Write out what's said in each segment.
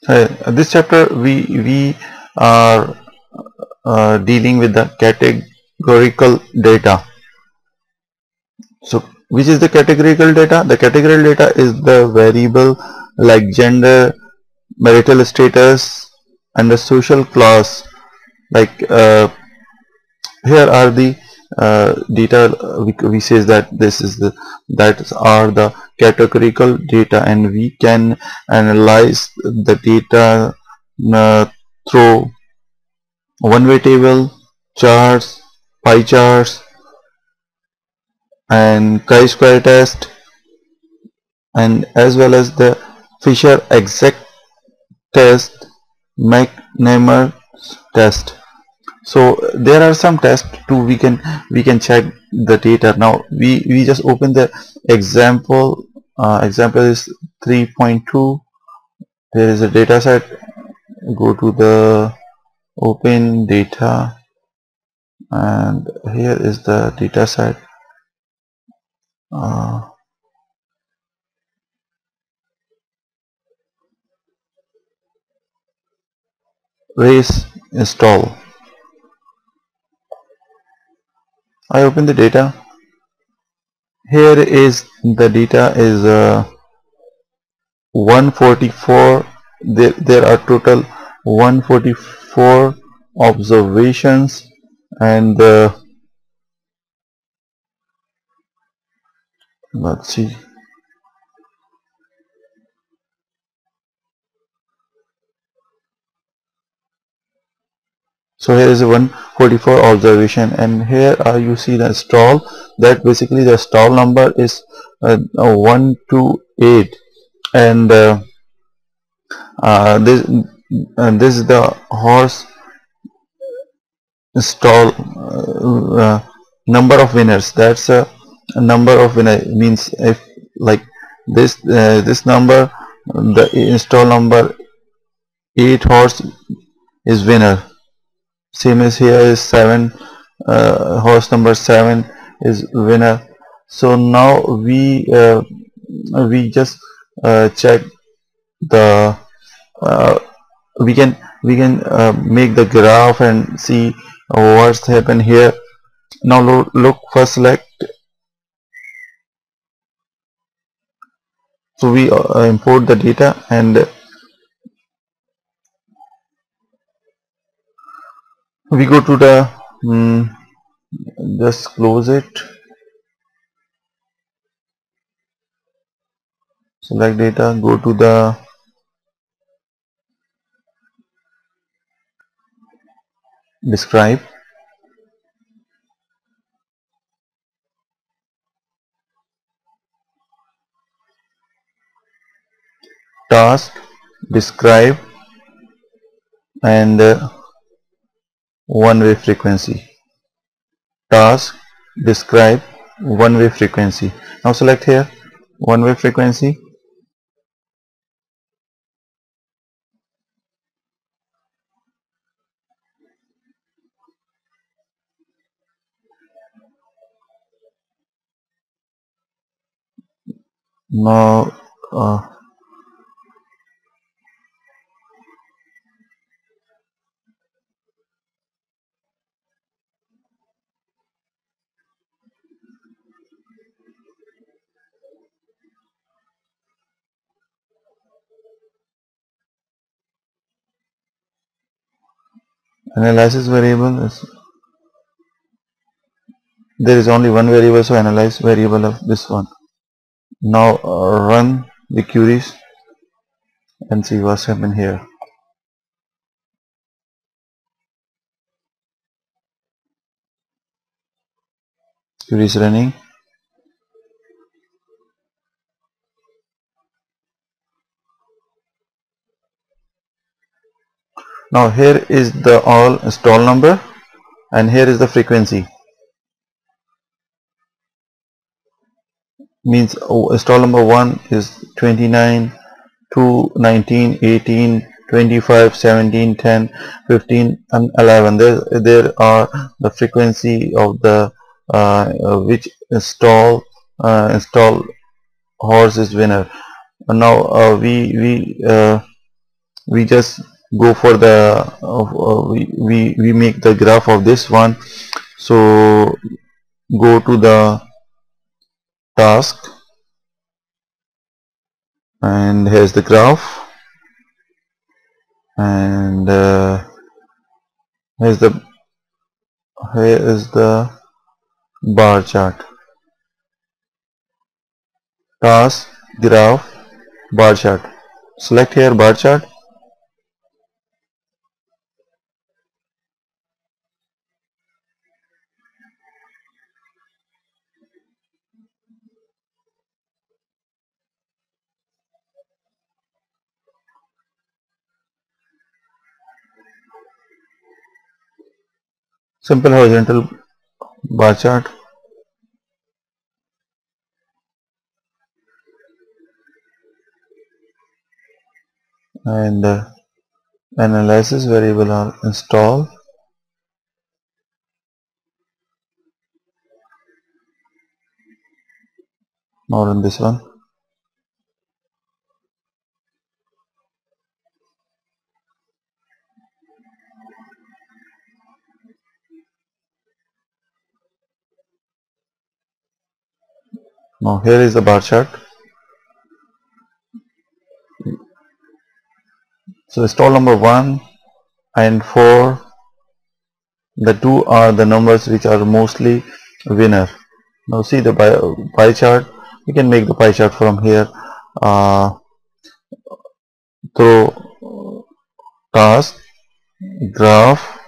This chapter we are dealing with the categorical data. So which is the categorical data? The categorical data is the variable like gender, marital status, and the social class. Like here are the data. We says that this is the that are the categorical data, and we can analyze the data through one-way table, charts, pie charts, and chi-square test, and as well as the Fisher exact test, McNamara test. So there are some tests too. We can check the data. Now we just open the example. Example is 3.2. There is a data set. Go to the open data, and here is the data set. Race install. I open the data. Here is the data is 144. There are total 144 observations, and let's see. So here is a 144 observation, and here you see the stall. That basically the stall number is 128, and this is the horse stall number of winners. That's a number of winner. Means if like this number, the install number 8 horse is winner. Same as here is 7, horse number 7 is winner. So now we just check the we can make the graph and see what's happened here. Now look, first select. So we import the data, and we go to the just close it, select data, go to the describe, task, describe, and one-way frequency. Task, describe, one-way frequency. Now select here one-way frequency. Now analysis variable is, there is only one variable, so analyze variable of this one. Now run the queries and see what's happened here. Query is running. Now here is the all stall number, and here is the frequency. Means stall number 1 is 29, 2, 19, 18, 25, 17, 10, 15, and 11. There are the frequency of the which install horse is winner. Now we we just go for the we make the graph of this one. So go to the task, and here's the graph, and here's the here is the bar chart. Task, graph, bar chart. Select here bar chart. Simple horizontal bar chart. And analysis variable are install. Now run this one. Now here is the bar chart. So stall number 1 and 4, the 2 are the numbers which are mostly winner. Now see the pie chart. You can make the pie chart from here through task, graph,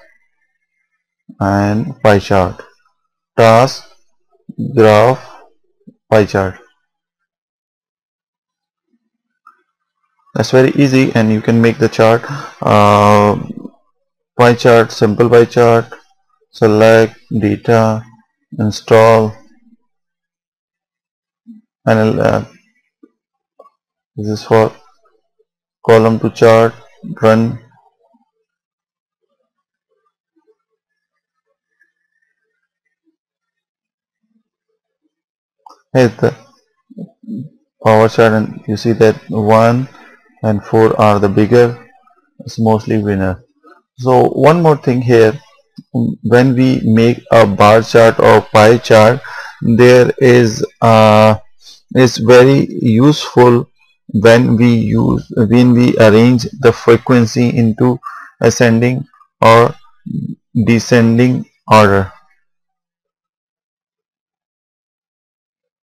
and pie chart. Task, graph, pie chart. That's very easy, and you can make the chart. Pie chart, simple pie chart. Select data, install, and this is for column to chart. Run. Here's the power chart, and you see that 1 and 4 are the bigger. It's mostly winner. So one more thing here, when we make a bar chart or pie chart, there is it's very useful when we arrange the frequency into ascending or descending order.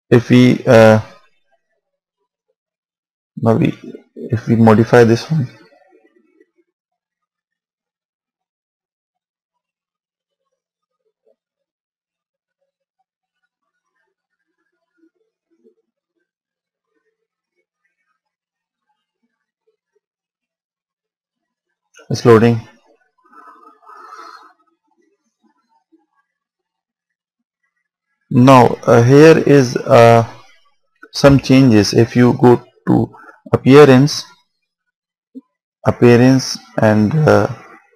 If we if we modify this one, it's loading. Now here is some changes. If you go to appearance and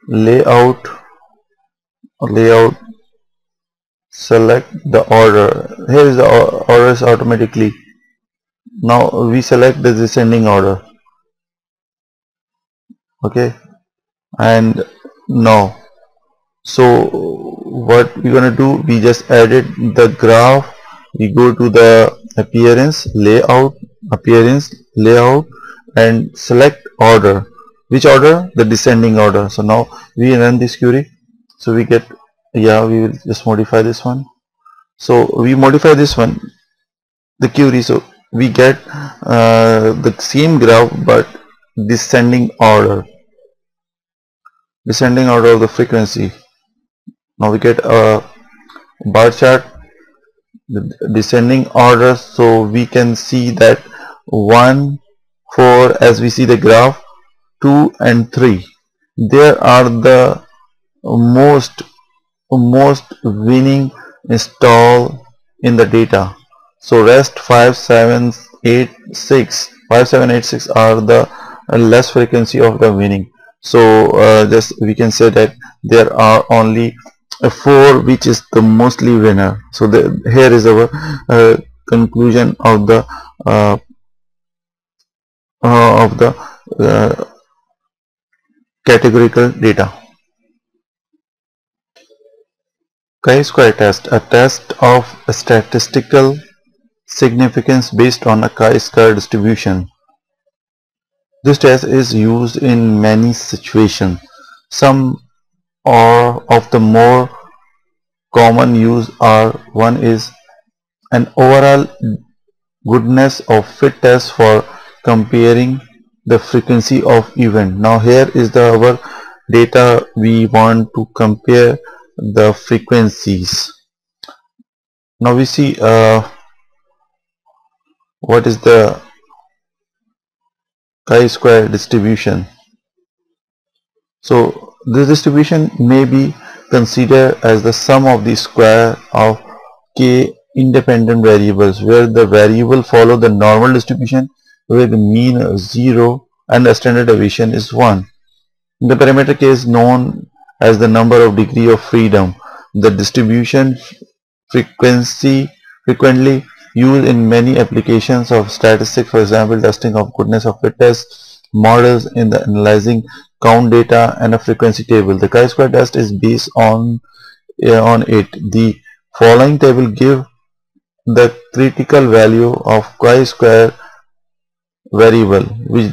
layout, select the order. Here is the orders automatically. Now we select the descending order. Okay, and now so what we're gonna do, we just added the graph. We go to the appearance, layout, and select order. Which order? The descending order. So now we run this query. So we get, yeah, we will just modify this one. So we modify this one, the query. So we get the same graph but descending order of the frequency. Now we get a bar chart, the descending order. So we can see that 1, 4, as we see the graph, 2 and 3, there are the most winning install in the data. So rest 5, 7, 8, 6 are the less frequency of the winning. So just we can say that there are only 4 which is the mostly winner. So here is our conclusion of the categorical data. Chi-square test, a test of statistical significance based on a chi-square distribution. This test is used in many situations. Some or of the more common use are: one is an overall goodness of fit test for comparing the frequency of event. Now here is our data. We want to compare the frequencies. Now we see what is the chi-square distribution. So this distribution may be considered as the sum of the square of k independent variables, where the variable follow the normal distribution where the mean is 0 and the standard deviation is 1. The parameter k is known as the number of degree of freedom. The distribution frequently used in many applications of statistics, for example testing of goodness of fit test, models in the analyzing count data, and a frequency table. The chi-square test is based on it. The following table give the critical value of chi-square variable, which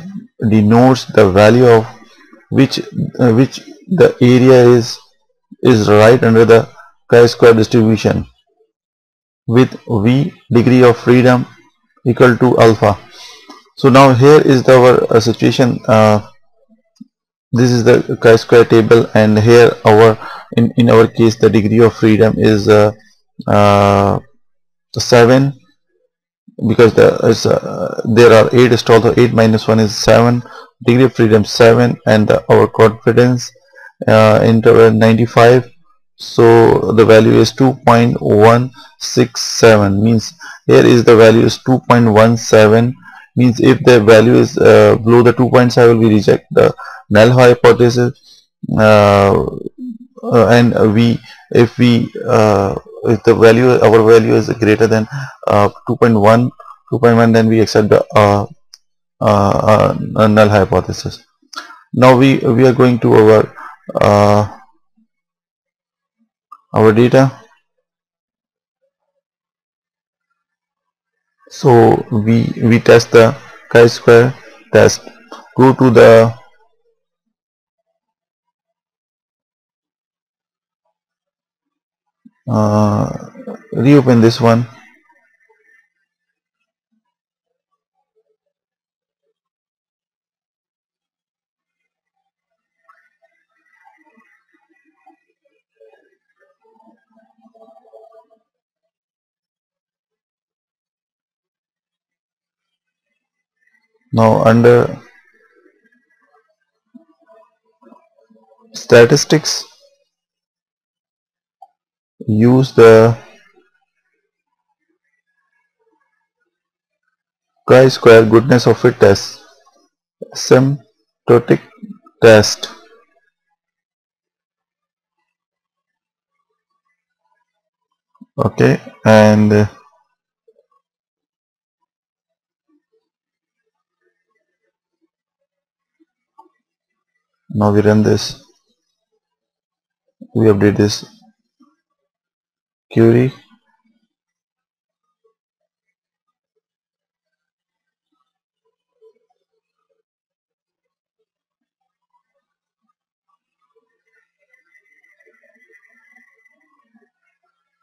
denotes the value of which the area is right under the chi-square distribution, with v degree of freedom equal to alpha. So now here is our situation. This is the chi-square table, and here our in our case the degree of freedom is uh, 7, because there are 8 stalls, so 8 minus 1 is 7, degree of freedom 7, and our confidence interval 95, so the value is 2.167, means here is the value is 2.17, means if the value is below the 2.7 we reject the null hypothesis, uh, and if the value, our value is greater than 2.1, then we accept the null hypothesis. Now we are going to our data. So we test the chi-square test. Go to the reopen this one. Now under statistics, use the chi-square goodness of fit test, asymptotic test. Okay, and now we run this, we update this query.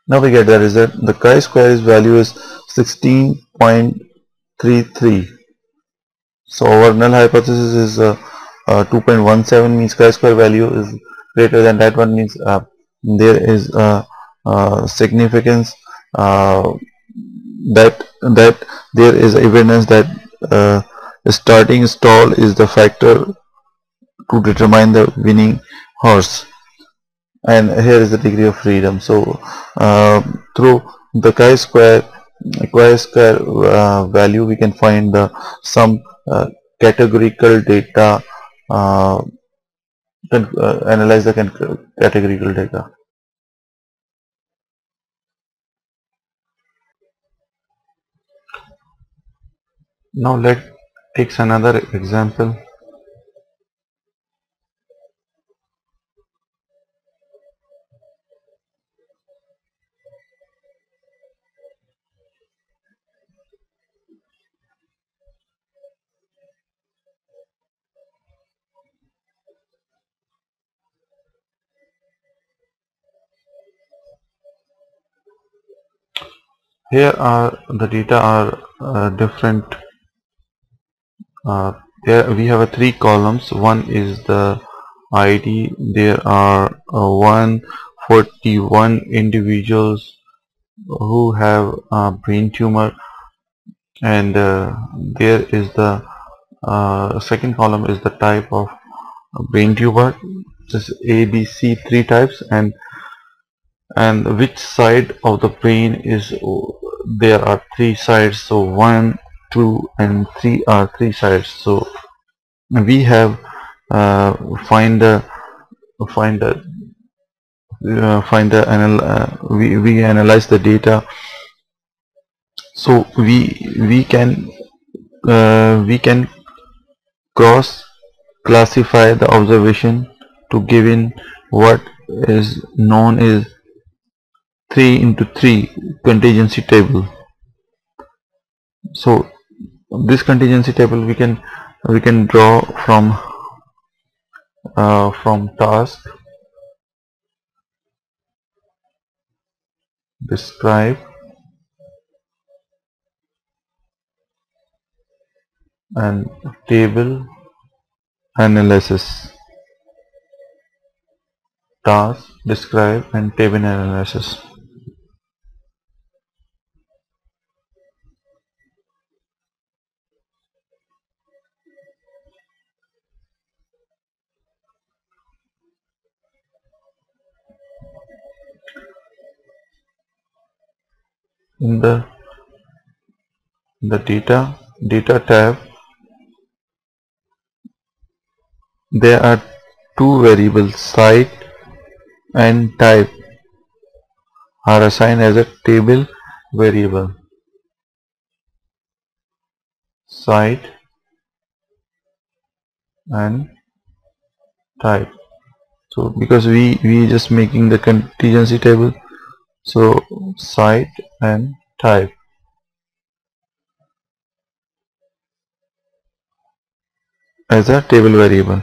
Now we get the result. The chi-square value is 16.33. So our null hypothesis is 2.17, means chi-square value is greater than that one, means there is significance, that there is evidence that the starting stall is the factor to determine the winning horse. And here is the degree of freedom. So through the chi-square value we can find some categorical data, uh, analyze the categorical data. Now let's take another example. here are the data are different. There we have 3 columns. One is the ID. There are 141 individuals who have brain tumor, and there is the second column is the type of brain tumor. This is A, B, C, 3 types, and which side of the brain is, there are 3 sides, so 1, 2 and 3 are 3 sides. So we have find the find the we analyze the data. So we can cross classify the observation to give in what is known as 3 into 3 contingency table. So this contingency table we can draw from task, describe, and table analysis. Task, describe, and table analysis. In the data tab, there are 2 variables, site and type, are assigned as a table variable. Site and type. So because we just making the contingency table, so site and type as a table variable.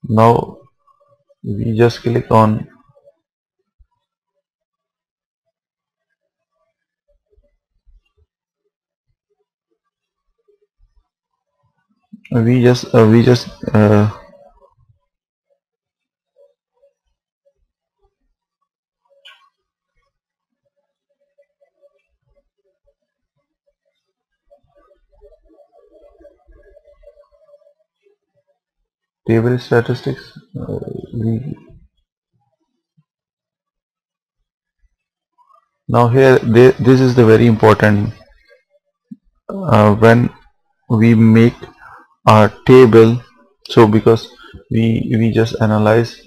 Now we just click on we just table statistics, now here this is the very important, when we make our table. So because we just analyze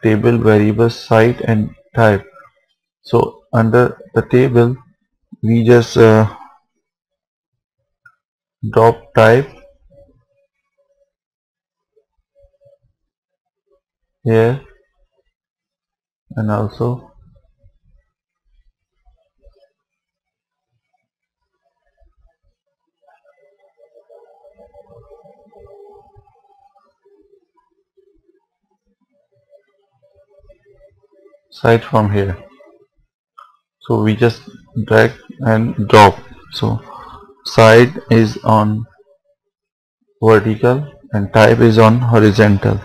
table variables site and type, so under the table we just drop type here and also site from here. So we just drag and drop. So site is on vertical and type is on horizontal.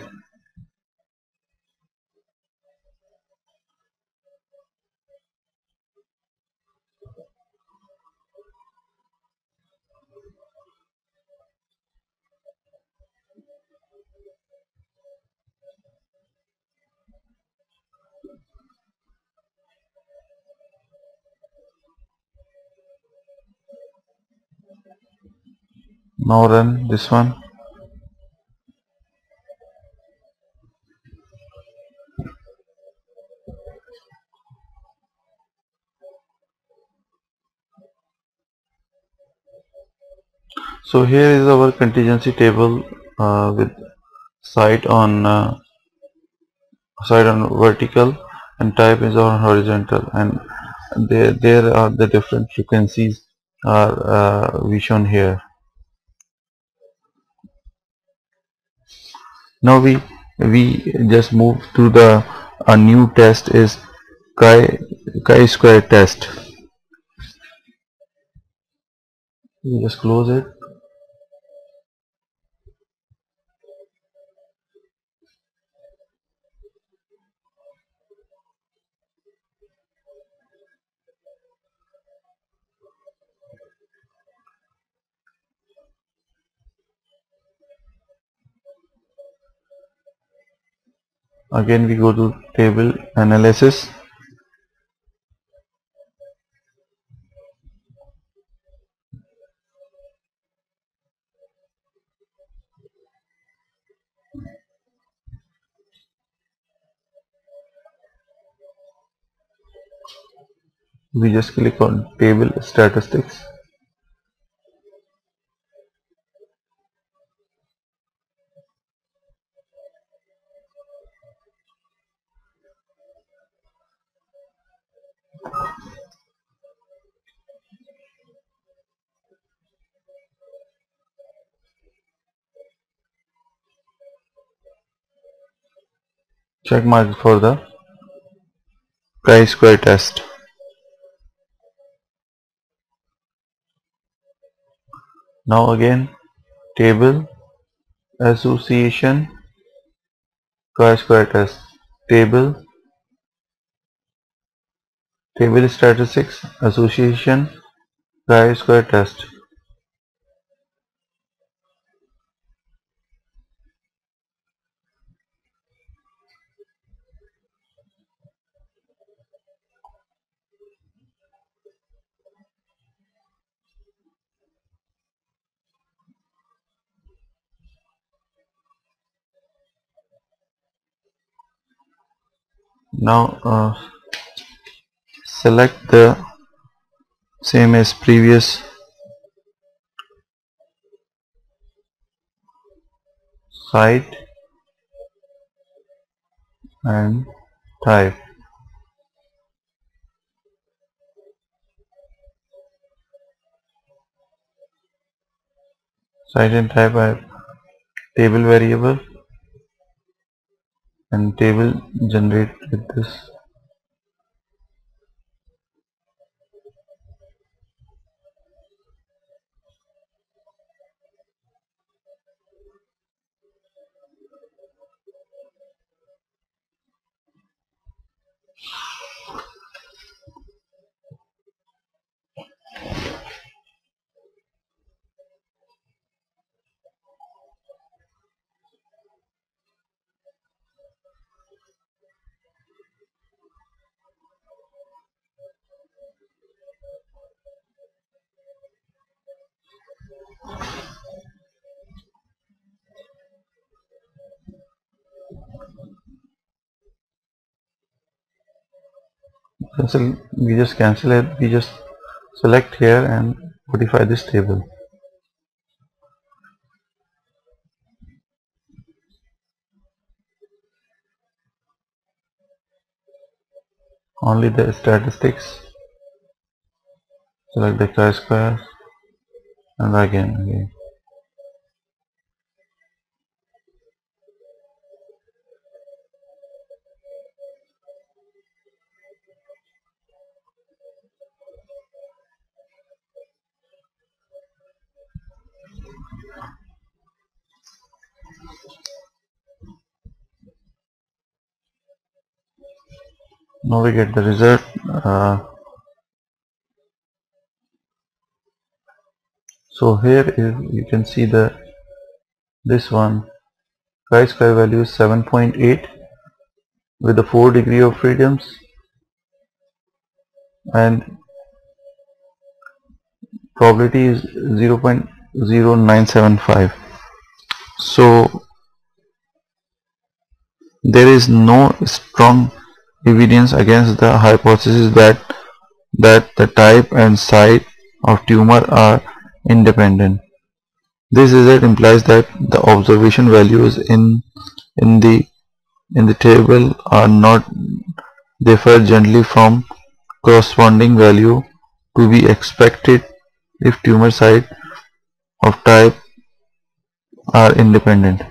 Now run this one. So here is our contingency table with site on vertical and type is on horizontal, and there are the different frequencies are we shown here. Now we just move to the a new test is chi-square test. You just close it. Again we go to table analysis. We just click on table statistics. Check mark for the chi-square test. Now again table association chi-square test, table statistics association chi-square test. Now select the same as previous site and type. Site and type are table variable and table generate with this. We just cancel it. We just select here and modify this table. Only the statistics. Select the chi-square and again. Now we get the result. So here is, you can see this one chi-square value is 7.8 with the 4 degree of freedoms and probability is 0.0975. So there is no strong evidence against the hypothesis that the type and site of tumor are independent. This result implies that the observation values in the table are not divergently from corresponding value to be expected if tumor site of type are independent.